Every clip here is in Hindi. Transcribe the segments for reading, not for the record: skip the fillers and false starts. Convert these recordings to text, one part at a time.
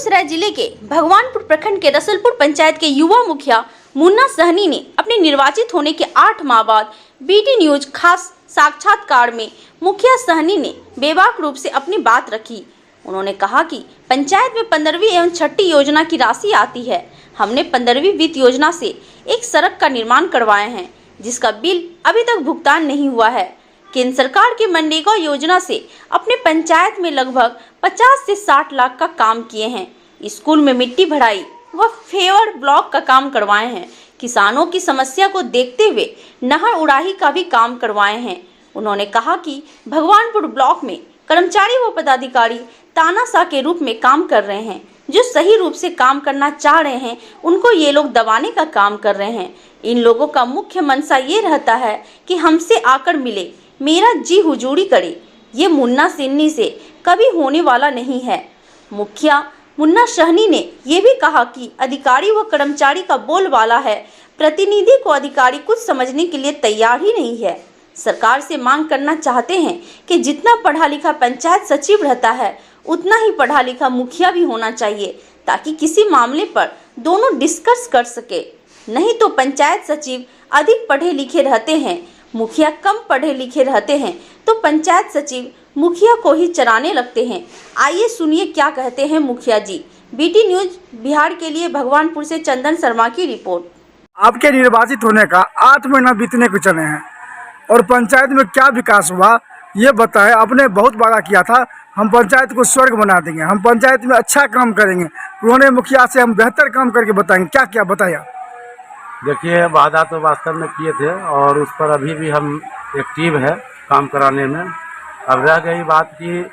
बेगूसराय जिले के भगवानपुर प्रखंड के रसलपुर पंचायत के युवा मुखिया मुन्ना सहनी ने अपने निर्वाचित होने के 8 माह बाद बीटी न्यूज खास साक्षात्कार में मुखिया सहनी ने बेबाक रूप से अपनी बात रखी। उन्होंने कहा कि पंचायत में 15वीं एवं 6ठी योजना की राशि आती है। हमने 15वीं वित्त योजना से एक सड़क का निर्माण करवाए हैं जिसका बिल अभी तक भुगतान नहीं हुआ है। केंद्र सरकार की मनरेगा योजना से अपने पंचायत में लगभग 50 से 60 लाख का काम किए हैं। स्कूल में मिट्टी भराई व फेवर ब्लॉक का काम करवाए हैं। किसानों की समस्या को देखते हुए नहर उड़ाही का भी काम करवाए हैं। उन्होंने कहा कि भगवानपुर ब्लॉक में कर्मचारी व पदाधिकारी तानाशाह के रूप में काम कर रहे हैं। जो सही रूप से काम करना चाह रहे हैं उनको ये लोग दबाने का काम कर रहे हैं। इन लोगों का मुख्य मंशा ये रहता है कि हमसे आकर मिले, मेरा जी हुजूरी करे। ये मुन्ना सहनी से कभी होने वाला नहीं है। मुखिया मुन्ना सहनी ने ये भी कहा कि अधिकारी व कर्मचारी का बोलबाला है। प्रतिनिधि को अधिकारी कुछ समझने के लिए तैयार ही नहीं है। सरकार से मांग करना चाहते हैं कि जितना पढ़ा लिखा पंचायत सचिव रहता है उतना ही पढ़ा लिखा मुखिया भी होना चाहिए, ताकि किसी मामले पर दोनों डिस्कस कर सके। नहीं तो पंचायत सचिव अधिक पढ़े लिखे रहते हैं, मुखिया कम पढ़े लिखे रहते हैं तो पंचायत सचिव मुखिया को ही चराने लगते हैं। आइए सुनिए क्या कहते हैं मुखिया जी। बीटी न्यूज बिहार के लिए भगवानपुर से चंदन शर्मा की रिपोर्ट। आपके निर्वाचित होने का 8 महीना बीतने को चले हैं और पंचायत में क्या विकास हुआ ये बताएं। आपने बहुत वादा किया था हम पंचायत को स्वर्ग बना देंगे, हम पंचायत में अच्छा काम करेंगे। पुराने मुखिया से हम बेहतर काम करके बताएंगे, क्या क्या बताया? देखिए, वादा तो वास्तव में किए थे और उस पर अभी भी हम एक्टिव है काम कराने में। अब रह गई बात कि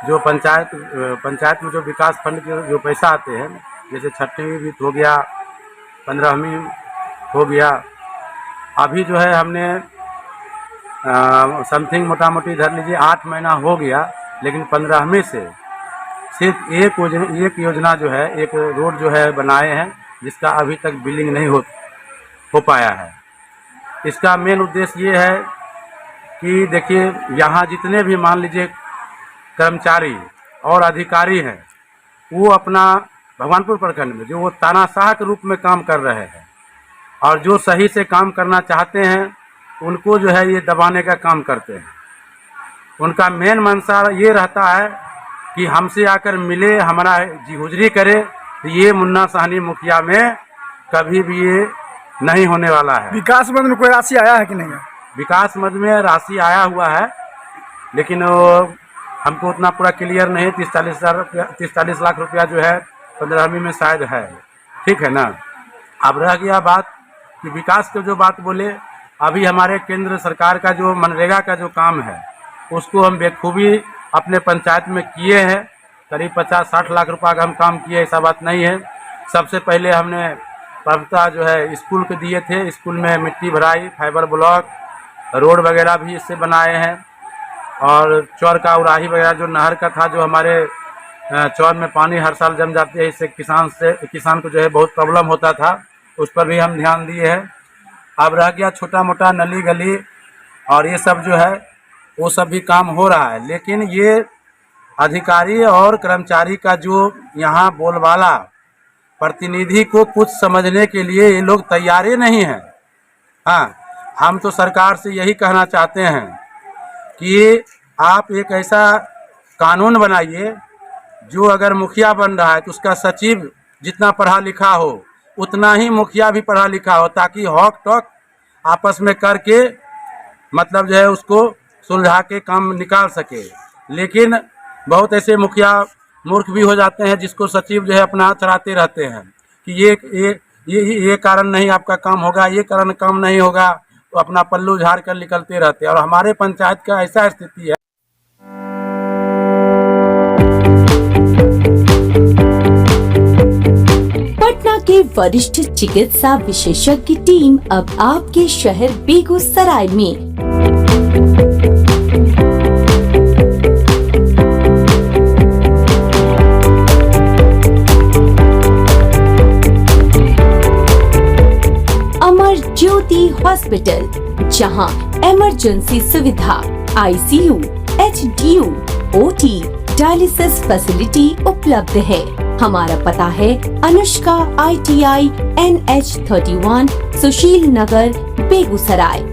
जो पंचायत में जो विकास फंड के जो पैसा आते हैं, जैसे 6वीं वित्त हो गया, 15वीं हो गया, अभी जो है हमने समथिंग मोटा मोटी धर लीजिए 8 महीना हो गया, लेकिन 15वीं से सिर्फ एक योजना जो है, एक रोड जो है बनाए हैं जिसका अभी तक बिलिंग नहीं हो पाया है। इसका मेन उद्देश्य ये है कि देखिए, यहाँ जितने भी मान लीजिए कर्मचारी और अधिकारी हैं वो अपना भगवानपुर प्रखंड में जो वो तानाशाह के रूप में काम कर रहे हैं और जो सही से काम करना चाहते हैं उनको जो है ये दबाने का काम करते हैं। उनका मेन मंशा ये रहता है कि हमसे आकर मिले, हमारा जी हुजरी करे। ये मुन्ना सहनी मुखिया में कभी भी ये नहीं होने वाला है। विकास मद में कोई राशि आया है कि नहीं? विकास मद में राशि आया हुआ है, लेकिन हमको उतना पूरा क्लियर नहीं। 30-40 लाख रुपया जो है 15वीं में शायद है, ठीक है ना। अब रह गया बात कि विकास की जो बात बोले, अभी हमारे केंद्र सरकार का जो मनरेगा का जो काम है उसको हम बेखूबी अपने पंचायत में किए हैं। करीब 50-60 लाख रुपया का हम काम किए, ऐसा बात नहीं है। सबसे पहले हमने प्रमुखता जो है स्कूल को दिए थे। स्कूल में मिट्टी भराई, फाइबर ब्लॉक, रोड वगैरह भी इससे बनाए हैं और चौर का उड़ाही वगैरह जो नहर का था, जो हमारे चौर में पानी हर साल जम जाती है, इससे किसान को जो है बहुत प्रॉब्लम होता था, उस पर भी हम ध्यान दिए हैं। अब रह गया छोटा मोटा नली गली और ये सब जो है वो सब भी काम हो रहा है, लेकिन ये अधिकारी और कर्मचारी का जो यहाँ बोलबाला, प्रतिनिधि को कुछ समझने के लिए ये लोग तैयार ही नहीं हैं। हाँ, हम तो सरकार से यही कहना चाहते हैं कि आप एक ऐसा कानून बनाइए जो अगर मुखिया बन रहा है तो उसका सचिव जितना पढ़ा लिखा हो उतना ही मुखिया भी पढ़ा लिखा हो, ताकि हॉक टॉक आपस में करके मतलब जो है उसको सुलझा के काम निकाल सके। लेकिन बहुत ऐसे मुखिया मूर्ख भी हो जाते हैं जिसको सचिव जो है अपना चलाते रहते हैं कि ये कारण नहीं आपका काम होगा, ये कारण काम नहीं होगा, तो अपना पल्लू झाड़ कर निकलते रहते हैं। और हमारे पंचायत का ऐसा स्थिति है। पटना के वरिष्ठ चिकित्सा विशेषज्ञ टीम अब आपके शहर बेगूसराय में। अमर ज्योति हॉस्पिटल, जहां इमरजेंसी सुविधा, ICU, HDU, OT, dialysis facility उपलब्ध है। हमारा पता है अनुष्का ITI NH 31 सुशील नगर बेगूसराय।